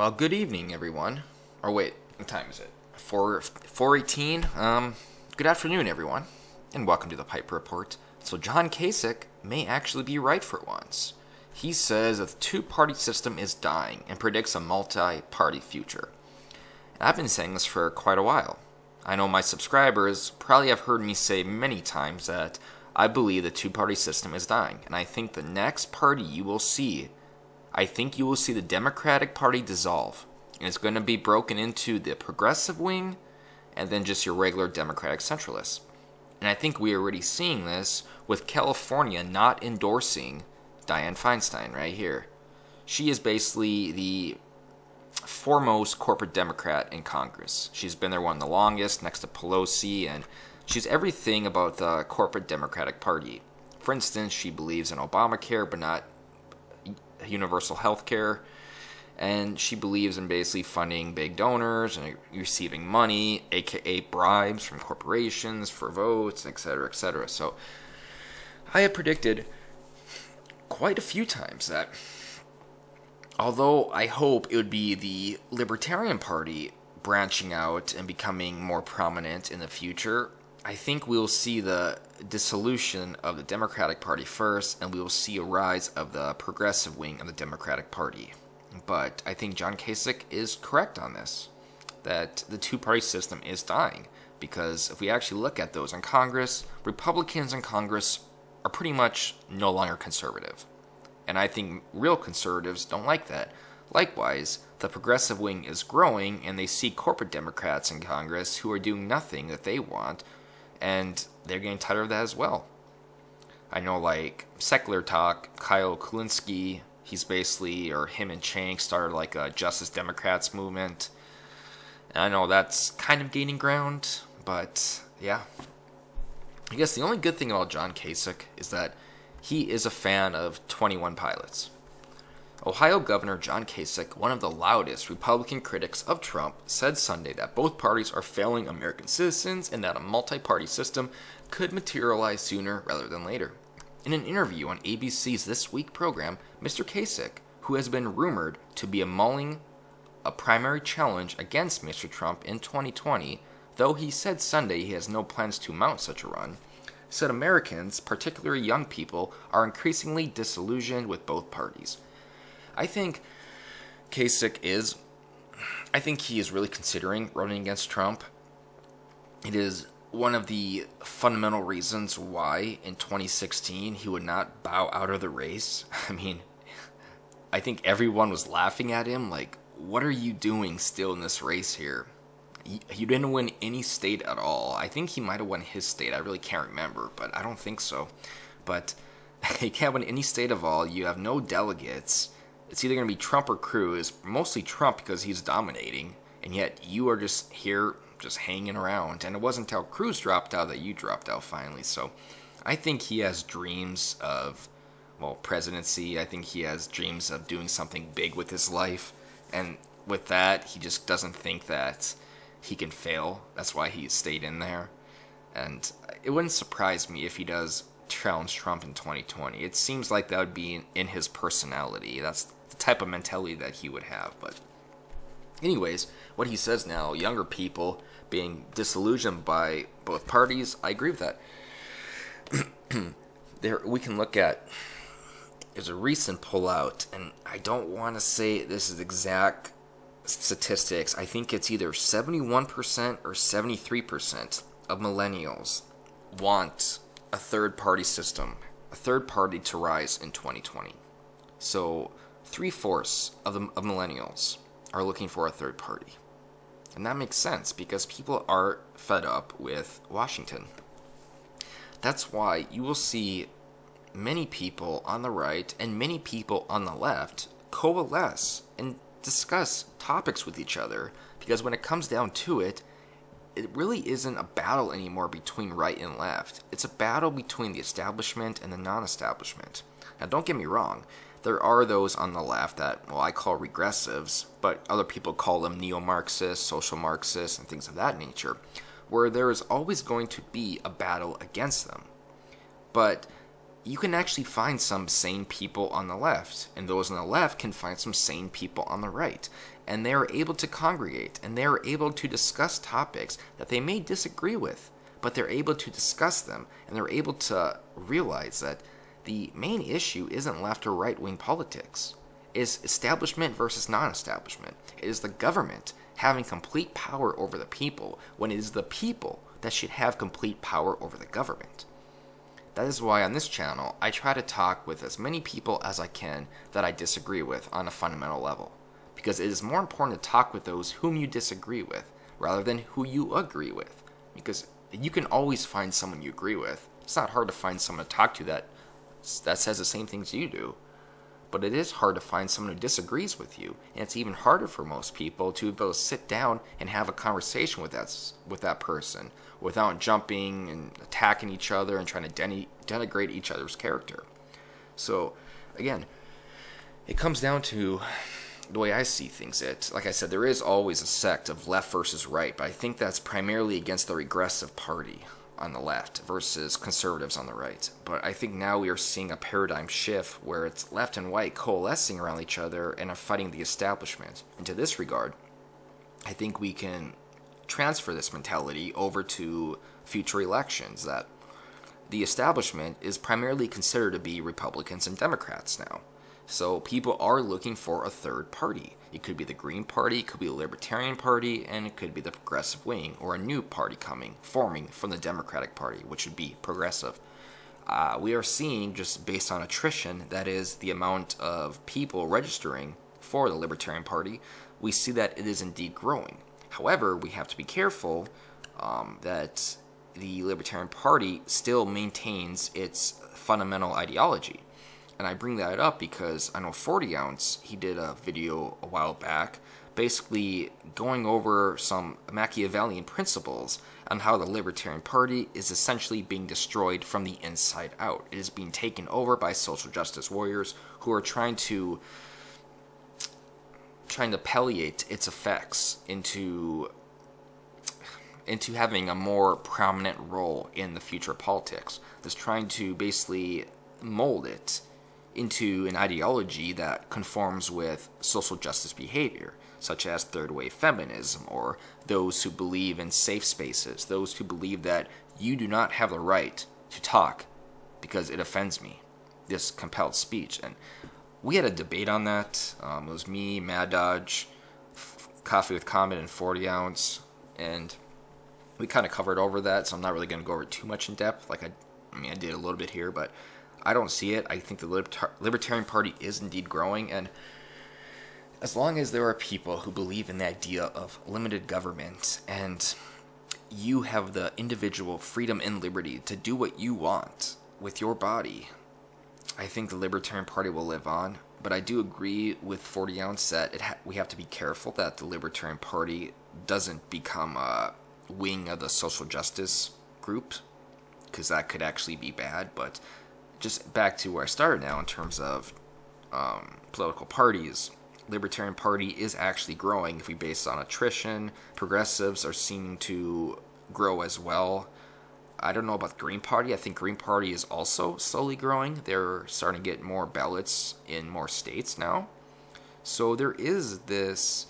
Well, good evening, everyone. Or wait, what time is it? 4:18. Good afternoon, everyone, and welcome to the Piper Report. So John Kasich may actually be right for once. He says that the two-party system is dying and predicts a multi-party future. And I've been saying this for quite a while. I know my subscribers probably have heard me say many times that I believe the two-party system is dying, and I think the next party you will see the Democratic Party dissolve. And it's going to be broken into the progressive wing and then just your regular Democratic centralists. And I think we're already seeing this with California not endorsing Dianne Feinstein right here. She is basically the foremost corporate Democrat in Congress. She's been there one of the longest, next to Pelosi, and she's everything about the corporate Democratic Party. For instance, she believes in Obamacare, but not universal health care, and she believes in basically funding big donors and receiving money, aka bribes from corporations for votes, etc., etc. So I have predicted quite a few times that although I hope it would be the Libertarian Party branching out and becoming more prominent in the future, I think we'll see the dissolution of the Democratic Party first, and we will see a rise of the progressive wing of the Democratic Party. But I think John Kasich is correct on this, that the two-party system is dying, because if we actually look at those in Congress, Republicans in Congress are pretty much no longer conservative. And I think real conservatives don't like that. Likewise, the progressive wing is growing, and they see corporate Democrats in Congress who are doing nothing that they want, and they're getting tired of that as well. I know, like, Secular Talk, Kyle Kulinski, he's basically, or him and Chank started like a Justice Democrats movement. And I know that's kind of gaining ground, but yeah. I guess the only good thing about John Kasich is that he is a fan of 21 Pilots. Ohio Governor John Kasich, one of the loudest Republican critics of Trump, said Sunday that both parties are failing American citizens and that a multi-party system could materialize sooner rather than later. In an interview on ABC's This Week program, Mr. Kasich, who has been rumored to be mulling a primary challenge against Mr. Trump in 2020, though he said Sunday he has no plans to mount such a run, said Americans, particularly young people, are increasingly disillusioned with both parties. I think he is really considering running against Trump. It is one of the fundamental reasons why in 2016 he would not bow out of the race. I mean, I think everyone was laughing at him like, what are you doing still in this race here? You didn't win any state at all. I think he might have won his state. I really can't remember, but I don't think so. But he can't win any state at all. You have no delegates. It's either going to be Trump or Cruz, mostly Trump because he's dominating, and yet you are just here, just hanging around. And it wasn't until Cruz dropped out that you dropped out finally. So I think he has dreams of, well, presidency. I think he has dreams of doing something big with his life. And with that, he just doesn't think that he can fail. That's why he stayed in there. And it wouldn't surprise me if he does challenge Trump in 2020. It seems like that would be in his personality. That's the type of mentality that he would have. But anyways, what he says now, younger people being disillusioned by both parties, I agree with that. We can look at, there's a recent pullout, and I don't want to say this is exact statistics. I think it's either 71% or 73% of millennials want a third-party system, a third party to rise in 2020. So 3/4 of millennials are looking for a third party. And that makes sense because people are fed up with Washington. That's why you will see many people on the right and many people on the left coalesce and discuss topics with each other, because when it comes down to it, it really isn't a battle anymore between right and left. It's a battle between the establishment and the non-establishment. Now, don't get me wrong. There are those on the left that, well, I call regressives, but other people call them neo-Marxists, social Marxists, and things of that nature, where there is always going to be a battle against them. But you can actually find some sane people on the left, and those on the left can find some sane people on the right. And they are able to congregate, and they are able to discuss topics that they may disagree with, but they're able to discuss them, and they're able to realize that the main issue isn't left or right-wing politics. It is establishment versus non-establishment. It is the government having complete power over the people, when it is the people that should have complete power over the government. That is why on this channel, I try to talk with as many people as I can that I disagree with on a fundamental level. Because it is more important to talk with those whom you disagree with, rather than who you agree with. Because you can always find someone you agree with. It's not hard to find someone to talk to that says the same things you do. But it is hard to find someone who disagrees with you. And it's even harder for most people to be able to sit down and have a conversation with that person without jumping and attacking each other and trying to denigrate each other's character. So, again, it comes down to the way I see things. Like I said, there is always a sect of left versus right, but I think that's primarily against the regressive party on the left versus conservatives on the right. But I think now we are seeing a paradigm shift where it's left and right coalescing around each other and are fighting the establishment. And to this regard, I think we can transfer this mentality over to future elections, that the establishment is primarily considered to be Republicans and Democrats now. So people are looking for a third party. It could be the Green Party, it could be the Libertarian Party, and it could be the Progressive Wing, or a new party forming from the Democratic Party, which would be progressive. We are seeing, just based on attrition, that is the amount of people registering for the Libertarian Party, we see that it is indeed growing. However, we have to be careful that the Libertarian Party still maintains its fundamental ideology. And I bring that up because I know 40 Ounce, he did a video a while back basically going over some Machiavellian principles on how the Libertarian Party is essentially being destroyed from the inside out. It is being taken over by social justice warriors who are trying to palliate its effects into having a more prominent role in the future of politics. It's trying to basically mold it into an ideology that conforms with social justice behavior, such as third wave feminism, or those who believe in safe spaces, those who believe that you do not have the right to talk because it offends me, this compelled speech. And we had a debate on that. It was me, Mad Dodge, Coffee with Comet, and 40 Ounce, and we kind of covered over that, so I'm not really going to go over it too much in depth. I did a little bit here, but I don't see it. I think the Libertarian Party is indeed growing, and as long as there are people who believe in the idea of limited government and you have the individual freedom and liberty to do what you want with your body, I think the Libertarian Party will live on. But I do agree with 40 Ounce that we have to be careful that the Libertarian Party doesn't become a wing of the social justice group, because that could actually be bad. But just back to where I started now in terms of political parties, Libertarian Party is actually growing if we base on attrition. Progressives are seeming to grow as well. I don't know about the Green Party. I think Green Party is also slowly growing. They're starting to get more ballots in more states now. So there is this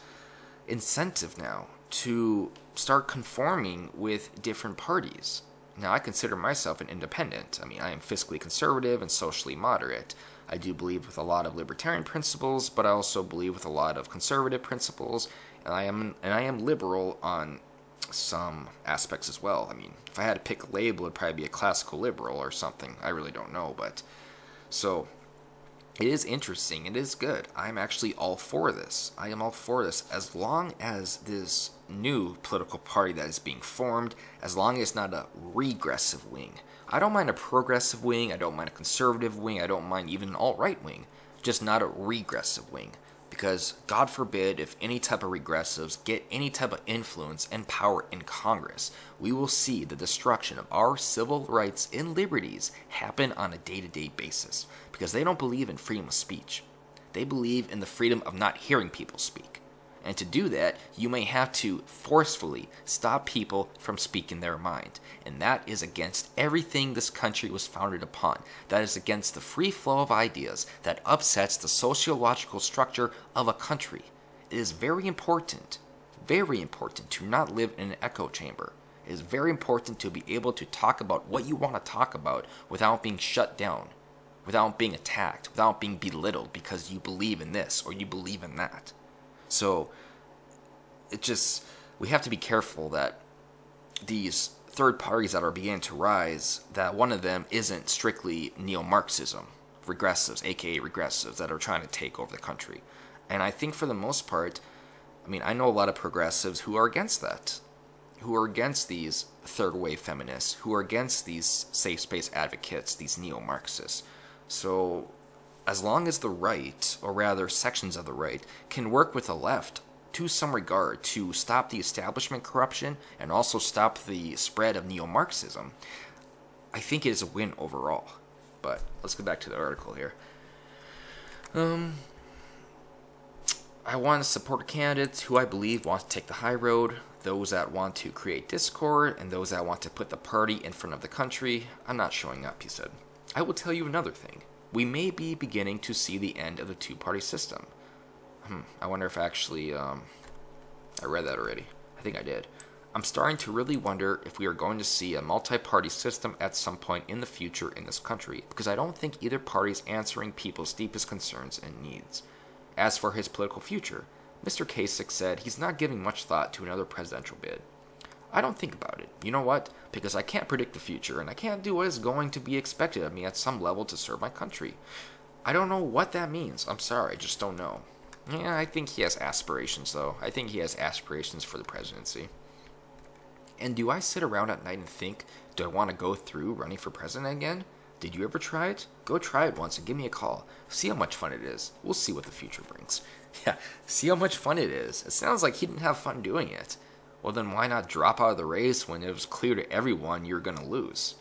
incentive now to start conforming with different parties. Now, I consider myself an independent. I am fiscally conservative and socially moderate. I do believe with a lot of libertarian principles, but I also believe with a lot of conservative principles, and I am liberal on some aspects as well. If I had to pick a label, it'd probably be a classical liberal or something. I really don't know, but so it is interesting. It is good. I'm actually all for this. I am all for this as long as this new political party that is being formed, as long as it's not a regressive wing. I don't mind a progressive wing, I don't mind a conservative wing, I don't mind even an alt-right wing, just not a regressive wing. Because God forbid if any type of regressives get any type of influence and power in Congress, we will see the destruction of our civil rights and liberties happen on a day-to-day basis. Because they don't believe in freedom of speech. They believe in the freedom of not hearing people speak. And to do that, you may have to forcefully stop people from speaking their mind. And that is against everything this country was founded upon. That is against the free flow of ideas that upsets the sociological structure of a country. It is very important to not live in an echo chamber. It is very important to be able to talk about what you want to talk about without being shut down, without being attacked, without being belittled because you believe in this or you believe in that. So we have to be careful that these third parties that are beginning to rise, that one of them isn't strictly neo-Marxism, regressives, aka regressives, that are trying to take over the country. And I think for the most part, I know a lot of progressives who are against that, who are against these third wave feminists, who are against these safe space advocates, these neo-Marxists. So as long as the right, or rather sections of the right, can work with the left to some regard to stop the establishment corruption and also stop the spread of neo-Marxism, I think it is a win overall. But let's go back to the article here. I want to support candidates who I believe want to take the high road, those that want to create discord, and those that want to put the party in front of the country. I'm not showing up, he said. I will tell you another thing. We may be beginning to see the end of the two-party system. I wonder if actually, I read that already. I think I did. I'm starting to really wonder if we are going to see a multi-party system at some point in the future in this country, because I don't think either party is answering people's deepest concerns and needs. As for his political future, Mr. Kasich said he's not giving much thought to another presidential bid. I don't think about it. You know what? Because I can't predict the future, and I can't do what is going to be expected of me at some level to serve my country. I don't know what that means. I'm sorry, I just don't know. Yeah, I think he has aspirations, though. I think he has aspirations for the presidency. And do I sit around at night and think, do I want to go through running for president again? Did you ever try it? Go try it once and give me a call. See how much fun it is. We'll see what the future brings. Yeah, see how much fun it is. It sounds like he didn't have fun doing it. Well, then why not drop out of the race when it was clear to everyone you're going to lose?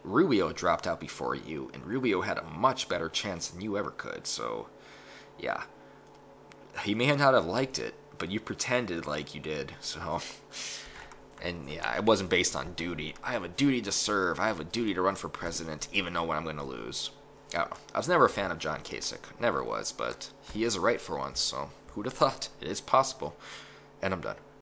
Rubio dropped out before you, and Rubio had a much better chance than you ever could, so yeah. He may not have liked it, but you pretended like you did, so... And yeah, it wasn't based on duty. I have a duty to serve. I have a duty to run for president, even though when I'm going to lose. I don't know. I was never a fan of John Kasich. Never was, but he is right for once, so who'd have thought? It is possible. And I'm done.